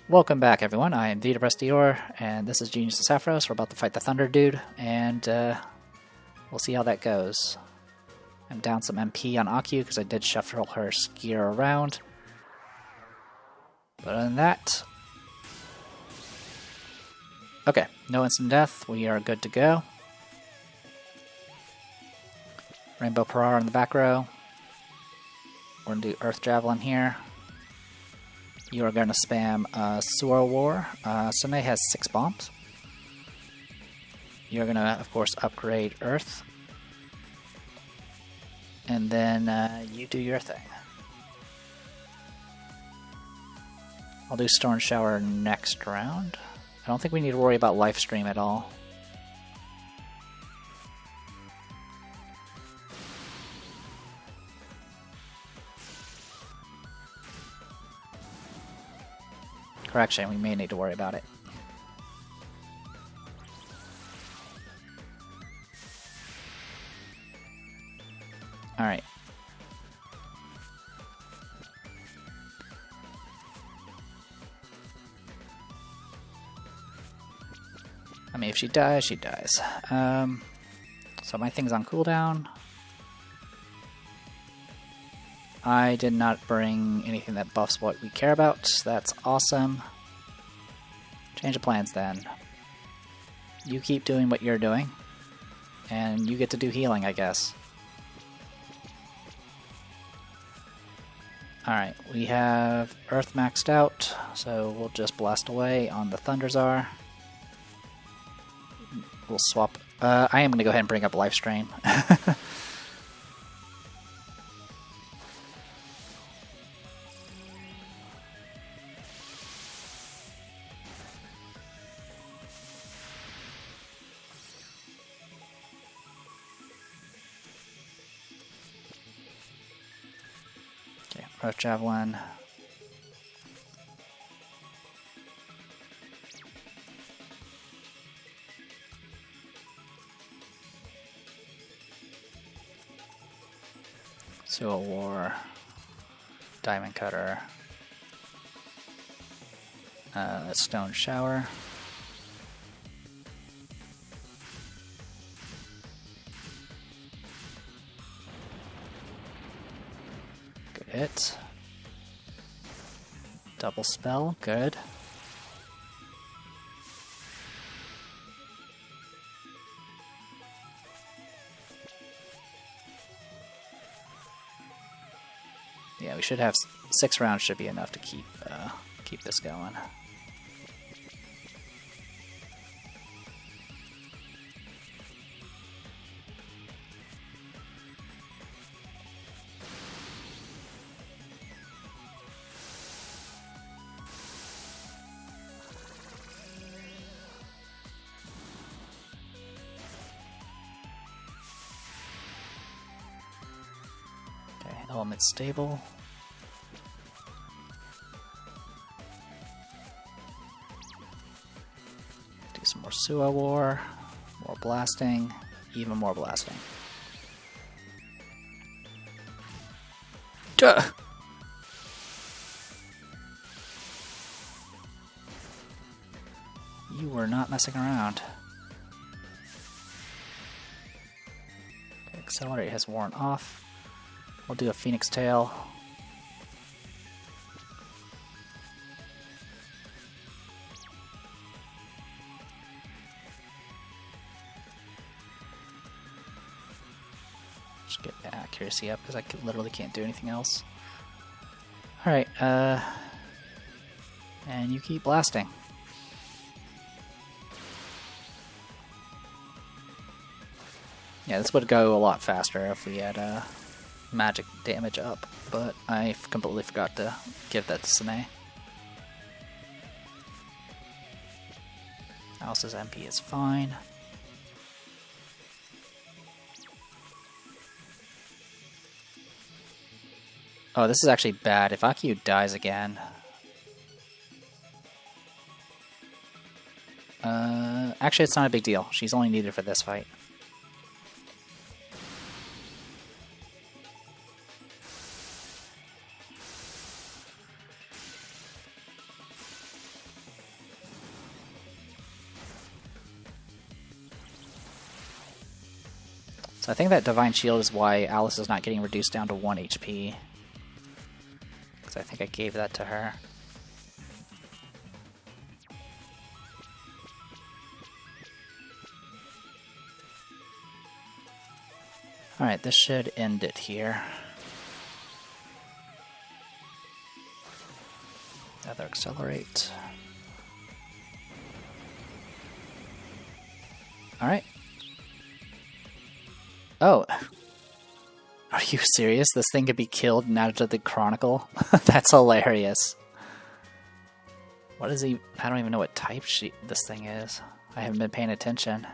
Welcome back, everyone. I am Vita Prestior, and this is Genius of Sappheiros. We're about to fight the Thunder Dude, and we'll see how that goes. I'm down some MP on Aku because I did shuffle her skier around. But other than that... Okay, no instant death. We are good to go. Rainbow Parara in the back row. We're going to do Earth Javelin here. You are going to spam Sewer War. Sune has 6 bombs. You're going to, of course, upgrade Earth. And then you do your thing. I'll do Storm Shower next round. I don't think we need to worry about live stream at all. Correction, we may need to worry about it. Alright. I mean, if she dies, she dies. So my thing's on cooldown. I did not bring anything that buffs what we care about. That's awesome. Change of plans then. You keep doing what you're doing. And you get to do healing, I guess. Alright, we have Earth maxed out, so we'll just blast away on the Thunderzar. We'll swap. I am going to go ahead and bring up Life Strain. Okay, Earth Javelin. Sewer War, Diamond Cutter, Stone Shower, good hit, double spell, good. Yeah, we should have 6 rounds should be enough to keep this going. Okay, element stable. Do some more Sewer War, more blasting, even more blasting. Duh! You were not messing around. Okay, Accelerate has worn off. We'll do a Phoenix Tail. Just get the accuracy up because I literally can't do anything else. Alright, and you keep blasting. Yeah, this would go a lot faster if we had magic damage up, but I completely forgot to give that to Sune. Alice's MP is fine. Oh, this is actually bad. If Aku dies again... actually, it's not a big deal. She's only needed for this fight. So I think that Divine Shield is why Alice is not getting reduced down to 1 HP. Because I think I gave that to her. Alright, this should end it here. Another accelerate. Alright. Oh. Are you serious? This thing could be killed and added to the Chronicle? That's hilarious. What is he? I don't even know what type this thing is. I haven't been paying attention.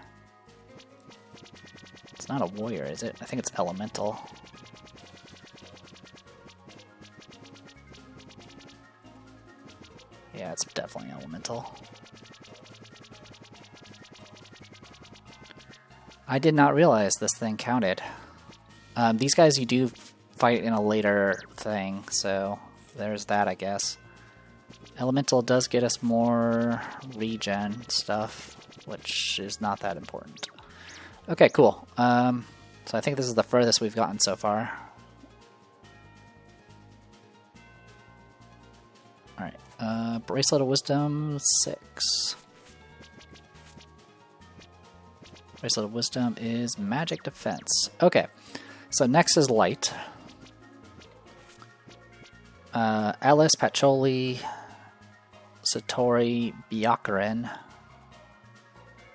It's not a warrior, is it? I think it's elemental. Yeah, it's definitely elemental. I did not realize this thing counted. These guys you do fight in a later thing, so there's that, I guess. Elemental does get us more regen stuff, which is not that important. Okay, cool. So I think this is the furthest we've gotten so far. Alright, Bracelet of Wisdom 6. Bracelet of Wisdom is Magic Defense. Okay, so next is Light. Alice, Patchouli, Satori, Byakuren,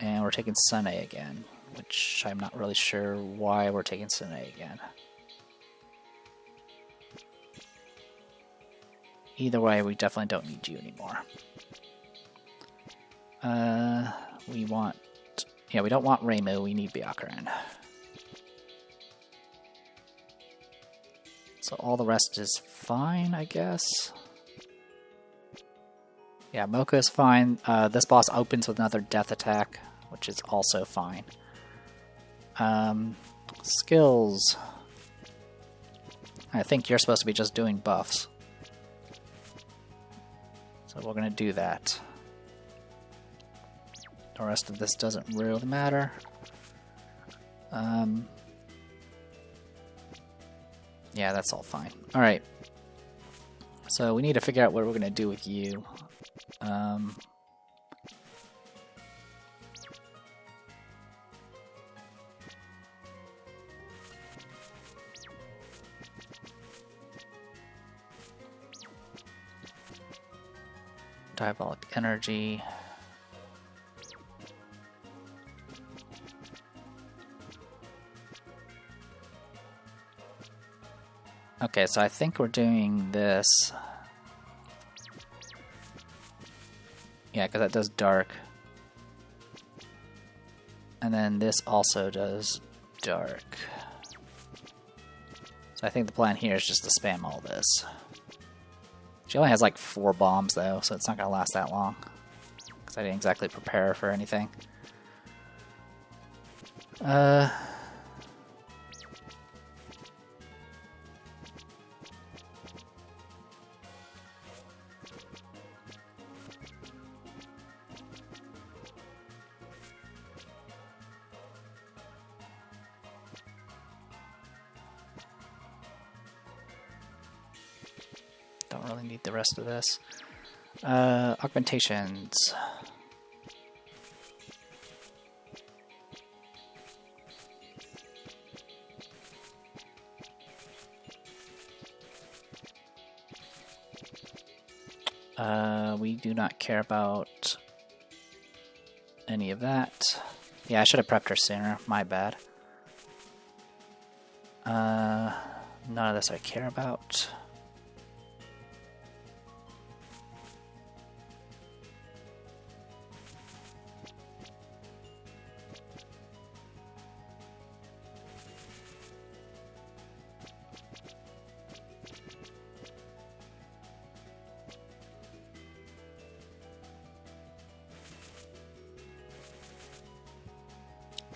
and we're taking Sune again, which I'm not really sure why we're taking Sune again. Either way, we definitely don't need you anymore. We want... Yeah, we don't want Reimu, we need Byakuren. So all the rest is fine, I guess. Yeah, Mocha is fine. This boss opens with another death attack, which is also fine. Skills. I think you're supposed to be just doing buffs. So we're going to do that. The rest of this doesn't really matter. Yeah, that's all fine. Alright. So we need to figure out what we're going to do with you. Diabolic Energy. Okay, so I think we're doing this. Yeah, because that does dark. And then this also does dark. So I think the plan here is just to spam all this. She only has like 4 bombs though, so it's not going to last that long. Because I didn't exactly prepare her for anything. Don't really need the rest of this. Augmentations. We do not care about any of that. Yeah, I should have prepped her sooner. My bad. None of this I care about.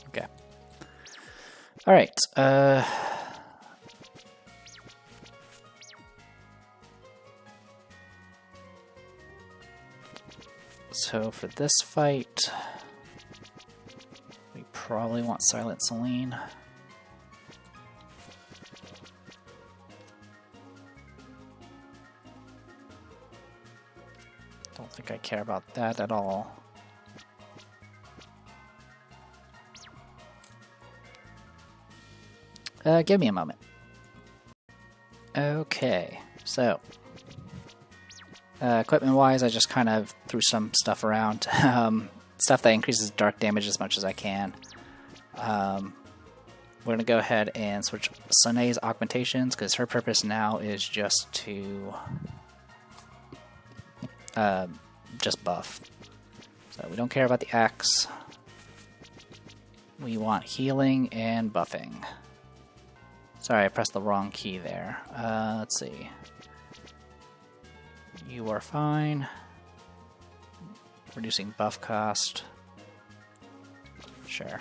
Okay. All right. So for this fight, we probably want Silent Celine. don't think I care about that at all. Give me a moment. Okay, so equipment-wise, I just kind of threw some stuff around. Stuff that increases dark damage as much as I can. We're going to go ahead and switch Sone's augmentations, because her purpose now is just to just buff. So we don't care about the axe. We want healing and buffing. Sorry, I pressed the wrong key there. Let's see. You are fine. Reducing buff cost. Sure.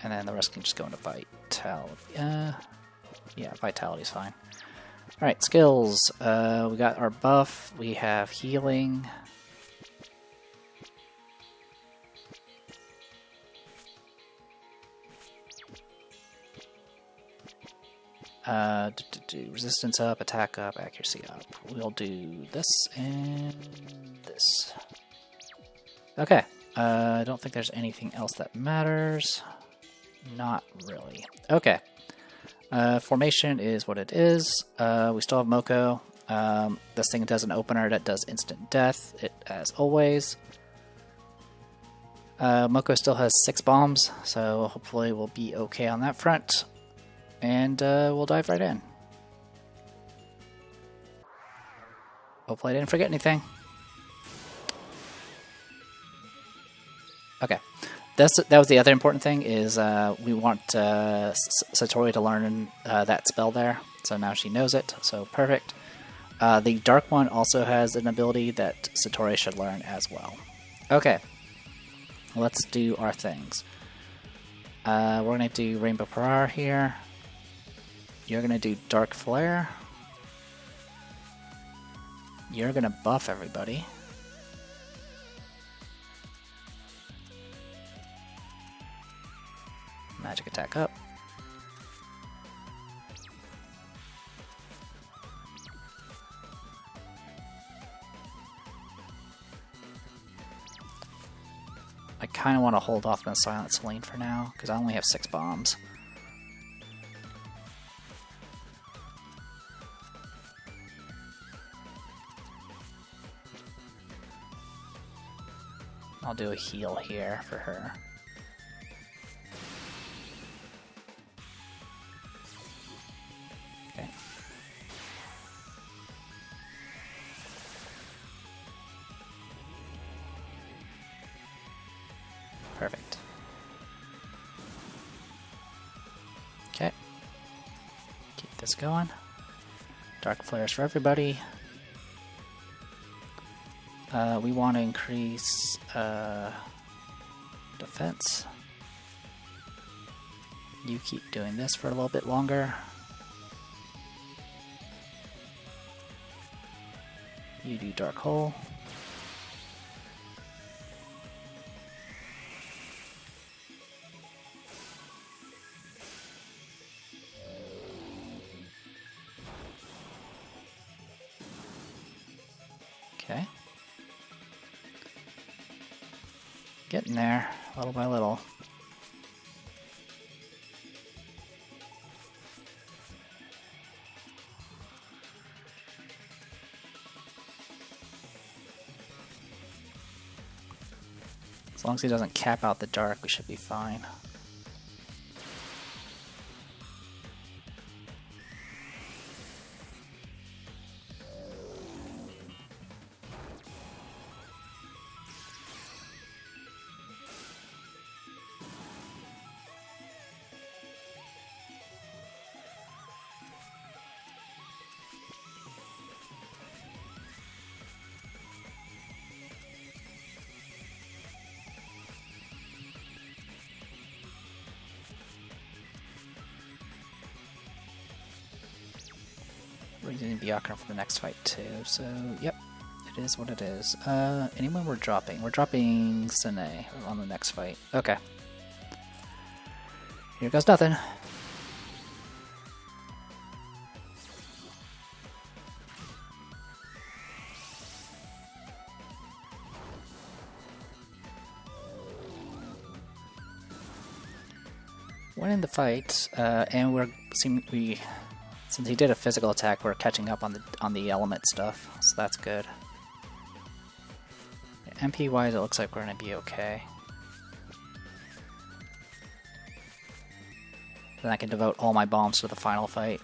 And then the rest can just go into vitality. Yeah, vitality's fine. Alright, skills. We got our buff. We have healing. Resistance up, attack up, accuracy up. We'll do this and this. Okay. I don't think there's anything else that matters. Not really. Okay. Formation is what it is. We still have Moko. This thing does an opener that does instant death, as always. Moko still has 6 bombs, so hopefully we'll be okay on that front. And we'll dive right in. Hopefully I didn't forget anything. Okay. That was the other important thing, is we want Satori to learn that spell there. So now she knows it, so perfect. The Dark One also has an ability that Satori should learn as well. Okay. Let's do our things. We're going to do Rainbow Parar here. You're going to do Dark Flare. You're going to buff everybody. Magic attack up. I kind of want to hold off on Silent Selene for now, because I only have 6 bombs. I'll do a heal here for her. Okay. Perfect. Okay. Keep this going. Dark flares for everybody. We want to increase defense. You keep doing this for a little bit longer. You do Dark Hole. Okay. Getting there, little by little. As long as he doesn't cap out the dark, we should be fine. We're using Byakuran for the next fight too, so yep, it is what it is. Anyone we're dropping? We're dropping Sine on the next fight. Okay. Here goes nothing. winning the fight, and since he did a physical attack, we're catching up on the element stuff, so that's good. MP wise, it looks like we're gonna be okay. Then I can devote all my bombs to the final fight.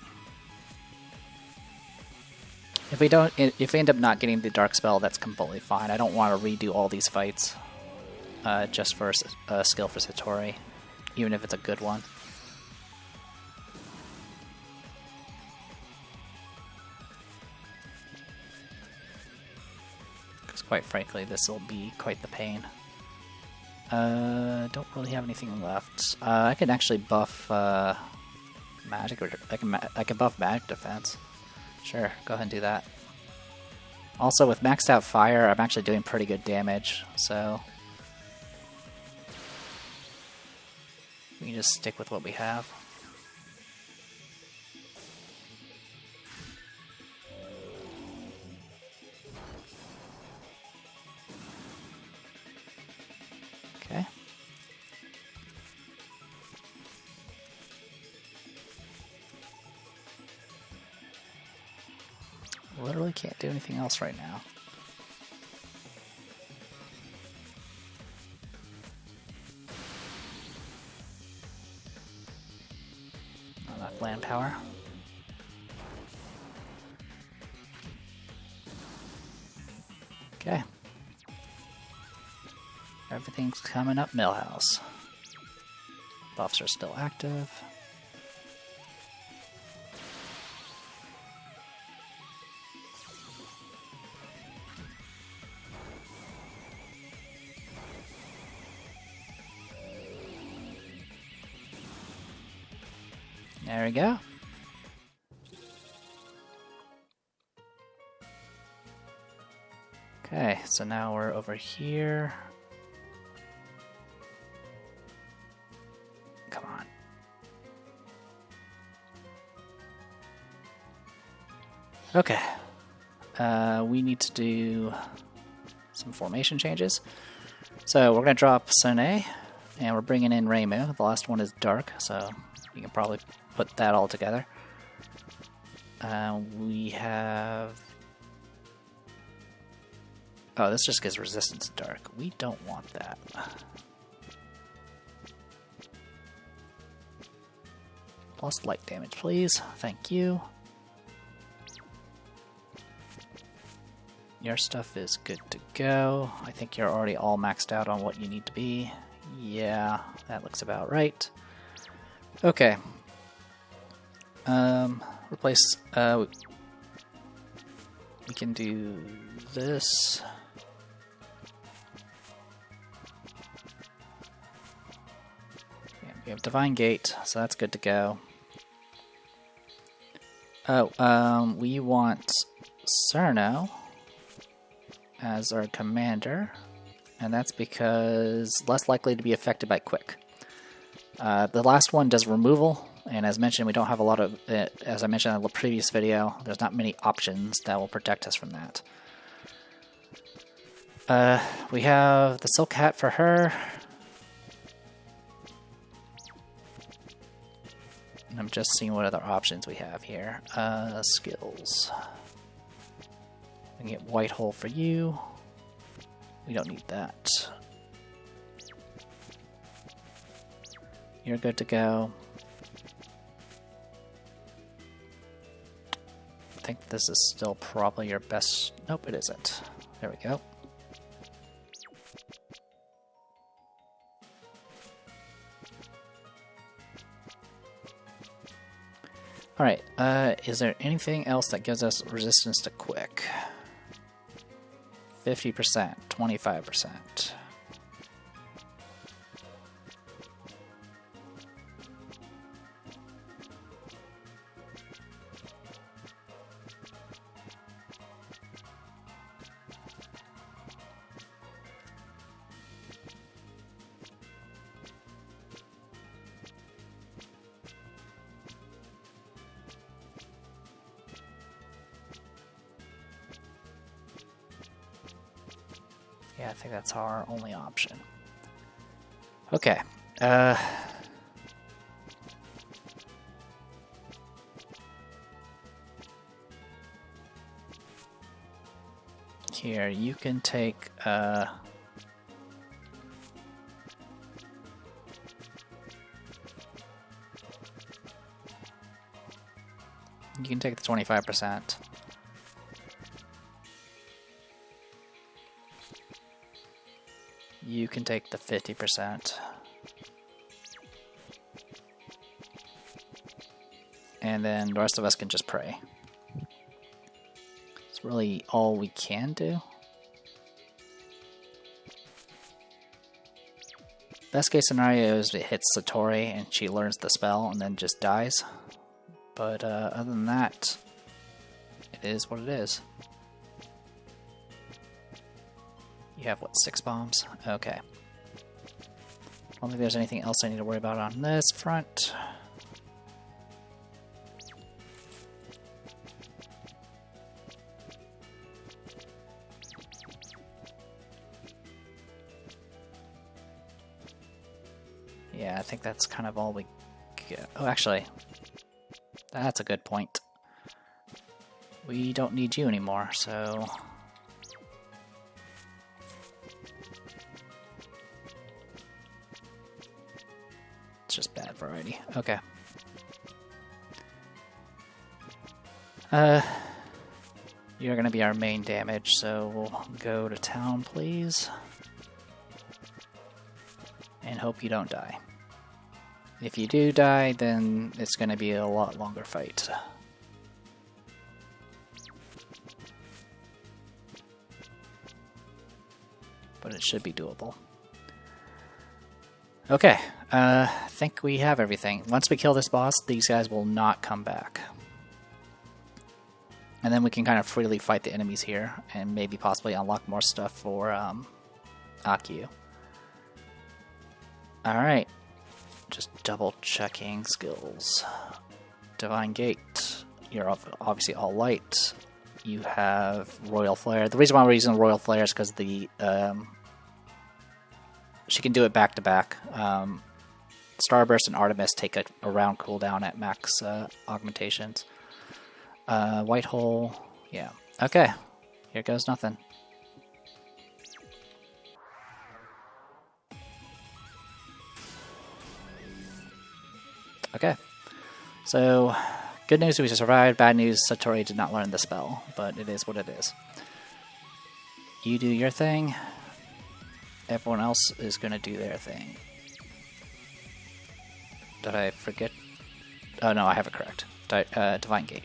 If we end up not getting the dark spell, that's completely fine. I don't want to redo all these fights just for a skill for Satori, even if it's a good one. Because quite frankly, this will be quite the pain. Don't really have anything left. I can actually buff magic, or I can buff magic defense. Sure, go ahead and do that. Also, with maxed out fire, I'm actually doing pretty good damage, so we can just stick with what we have. Okay. Literally can't do anything else right now. Not enough land power. Okay. Everything's coming up Millhouse. Buffs are still active. There we go. Okay, so now we're over here. Come on. Okay. We need to do some formation changes. So we're going to drop Sone, and we're bringing in Reimu. The last one is Dark, so you can probably put that all together. We have... Oh, this just gives resistance to Dark. We don't want that. Plus light damage, please. Thank you. Your stuff is good to go. I think you're already all maxed out on what you need to be. Yeah, that looks about right. Okay. Replace, we can do this. Yeah, we have Divine Gate, so that's good to go. Oh, we want Cerno as our commander, and that's because less likely to be affected by Quick. The last one does removal, and as mentioned, we don't have a lot of, as I mentioned in the previous video, there's not many options that will protect us from that. We have the Silk Hat for her. And I'm just seeing what other options we have here. Skills. We can get White Hole for you. We don't need that. You're good to go. I think this is still probably your best... Nope, it isn't. There we go. Alright, is there anything else that gives us resistance to Quick? 50%, 25%. Yeah, I think that's our only option. Okay. Here, you can take you can take the 25%. You can take the 50%. And then the rest of us can just pray. It's really all we can do. Best case scenario is it hits Satori and she learns the spell and then just dies. But other than that, it is what it is. You have, what, 6 bombs? Okay. I don't think there's anything else I need to worry about on this front. Yeah, I think that's kind of all we get. Oh, actually, that's a good point. We don't need you anymore, so... It's just bad variety. Okay. You're gonna be our main damage, so we'll go to town, please. And hope you don't die. If you do die, then it's going to be a lot longer fight. But it should be doable. Okay, I think we have everything. Once we kill this boss, these guys will not come back. And then we can kind of freely fight the enemies here, and maybe possibly unlock more stuff for Akio. Alright. Just double checking skills. Divine Gate. You're obviously all light. You have Royal Flare. The reason why we're using Royal Flare is because the she can do it back to back. Starburst and Artemis take a round cooldown at max augmentations. White Hole. Yeah. Okay. Here goes nothing. Okay, so good news we survived, bad news Satori did not learn the spell, but it is what it is. You do your thing, everyone else is going to do their thing. Did I forget? Oh no, I have it correct. Divine Gate.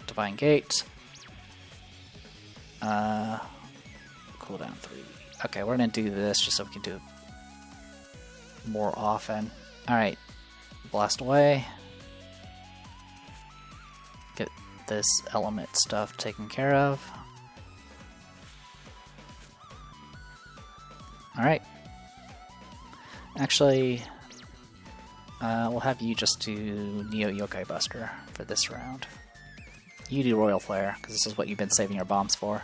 Divine Gate. Cooldown 3. Okay, we're going to do this just so we can do it more often. Alright. Blast away. Get this element stuff taken care of. Alright. Actually, we'll have you just do Neo Yokai Buster for this round. You do Royal Flare, because this is what you've been saving your bombs for.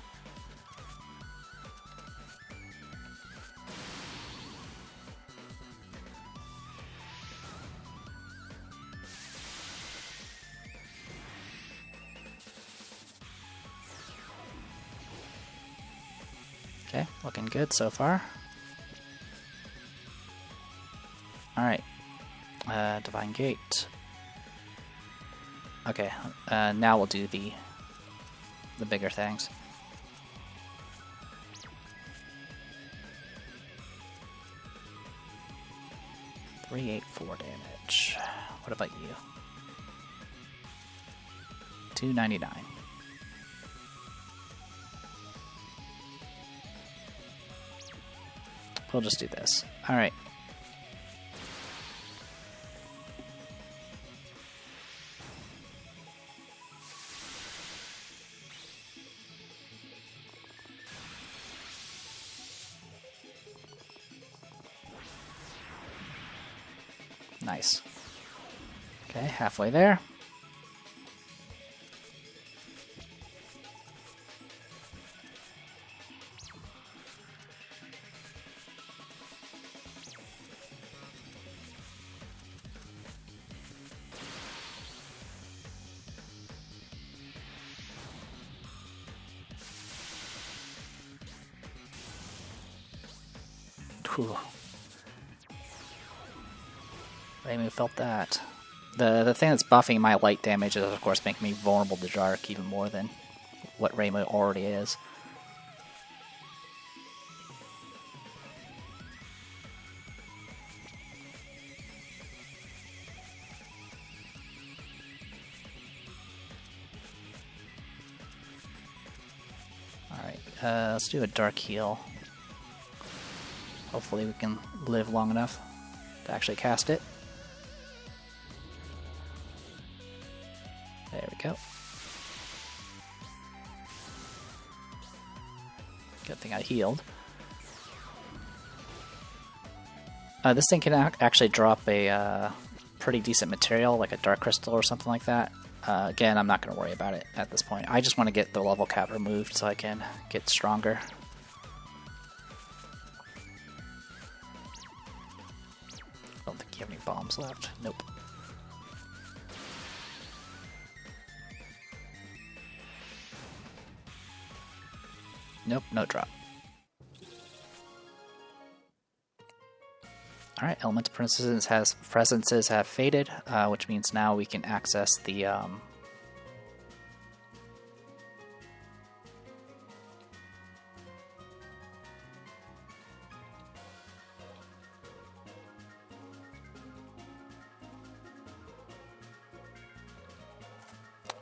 Okay, looking good so far. Alright. Divine Gate. Okay, now we'll do the bigger things. $384 damage. What about you? $299. We'll just do this. Alright. Nice. Okay, halfway there. Whew. Raimu felt that. The thing that's buffing my light damage is, of course, making me vulnerable to dark even more than what Raimu already is. Alright, let's do a dark heal. Hopefully we can live long enough to actually cast it. There we go. Good thing I healed. This thing can actually drop a pretty decent material, like a dark crystal or something like that. Again, I'm not going to worry about it at this point. I just want to get the level cap removed so I can get stronger. I don't think you have any bombs left. Nope. Nope, no drop. Alright, Elemental Presences have faded, which means now we can access the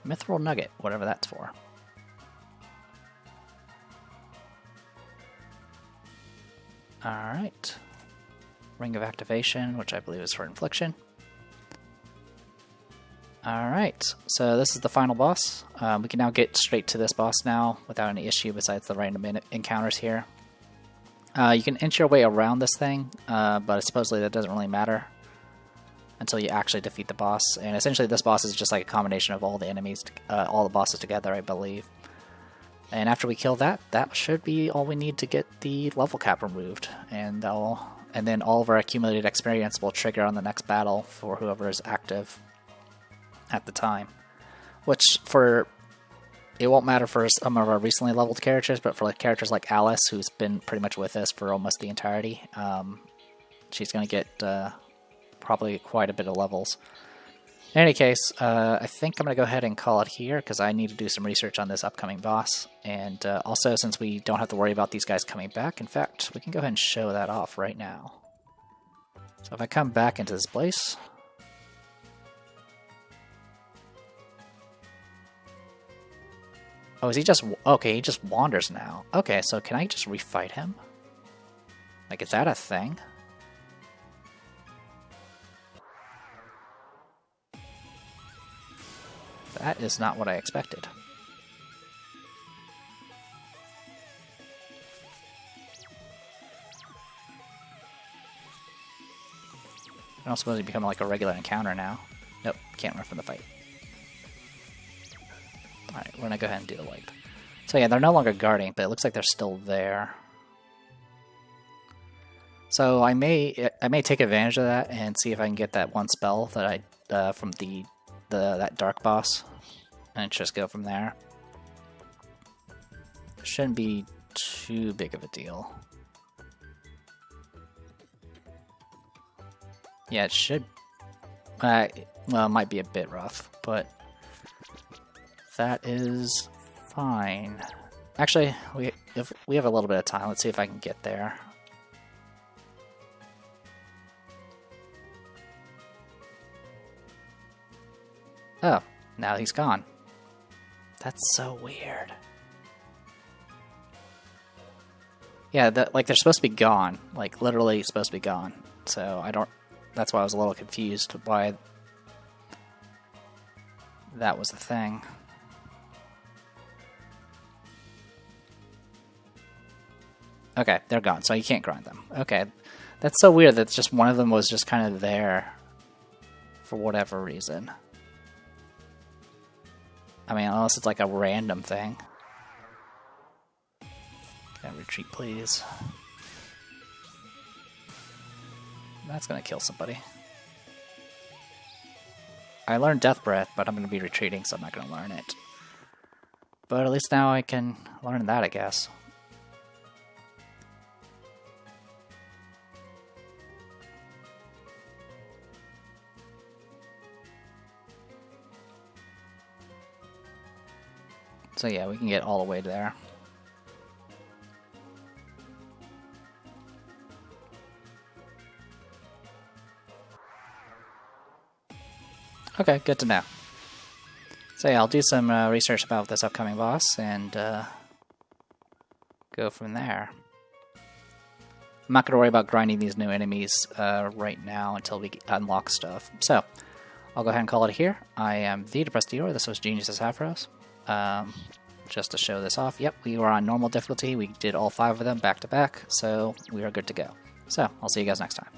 Mithril Nugget, whatever that's for. Alright. Ring of Activation, which I believe is for Infliction. Alright, so this is the final boss. We can now get straight to this boss now without any issue besides the random encounters here. You can inch your way around this thing, but supposedly that doesn't really matter until you actually defeat the boss. And essentially this boss is just like a combination of all the enemies, all the bosses together, I believe. And after we kill that, that should be all we need to get the level cap removed. And then all of our accumulated experience will trigger on the next battle for whoever is active at the time. Which, it won't matter for some of our recently leveled characters, but for like characters like Alice, who's been pretty much with us for almost the entirety, she's going to get probably quite a bit of levels. In any case, I think I'm going to go ahead and call it here, because I need to do some research on this upcoming boss. And also, since we don't have to worry about these guys coming back, in fact, we can go ahead and show that off right now. So if I come back into this place... Oh, is he just... Okay, he just wanders now. Okay, so can I just refight him? Like, is that a thing? That is not what I expected. I don't suppose he become like a regular encounter now. Nope, can't run from the fight. Alright, we're gonna go ahead and do the wipe. So yeah, they're no longer guarding, but it looks like they're still there. So I may take advantage of that and see if I can get that one spell that I from that dark boss, and just go from there. Shouldn't be too big of a deal. Yeah, it should. Well, it might be a bit rough, but that is fine. Actually, if we have a little bit of time, let's see if I can get there. Oh, now he's gone. That's so weird. Yeah, like they're supposed to be gone. Like literally supposed to be gone. So I don't... That's why I was a little confused why that was the thing. Okay, they're gone, so you can't grind them. Okay, that's so weird that just one of them was just kind of there for whatever reason. I mean, unless it's like a random thing. Can I retreat, please? That's gonna kill somebody. I learned Death Breath, but I'm gonna be retreating, so I'm not gonna learn it. But at least now I can learn that, I guess. So yeah, we can get all the way there. Okay, good to know. So yeah, I'll do some research about this upcoming boss and go from there. I'm not going to worry about grinding these new enemies right now until we unlock stuff. So, I'll go ahead and call it here. I am the Depressed Dealer. This was Genius of Sappheiros. Just to show this off, yep, we were on normal difficulty. We did all 5 of them back to back, so we are good to go. So, I'll see you guys next time.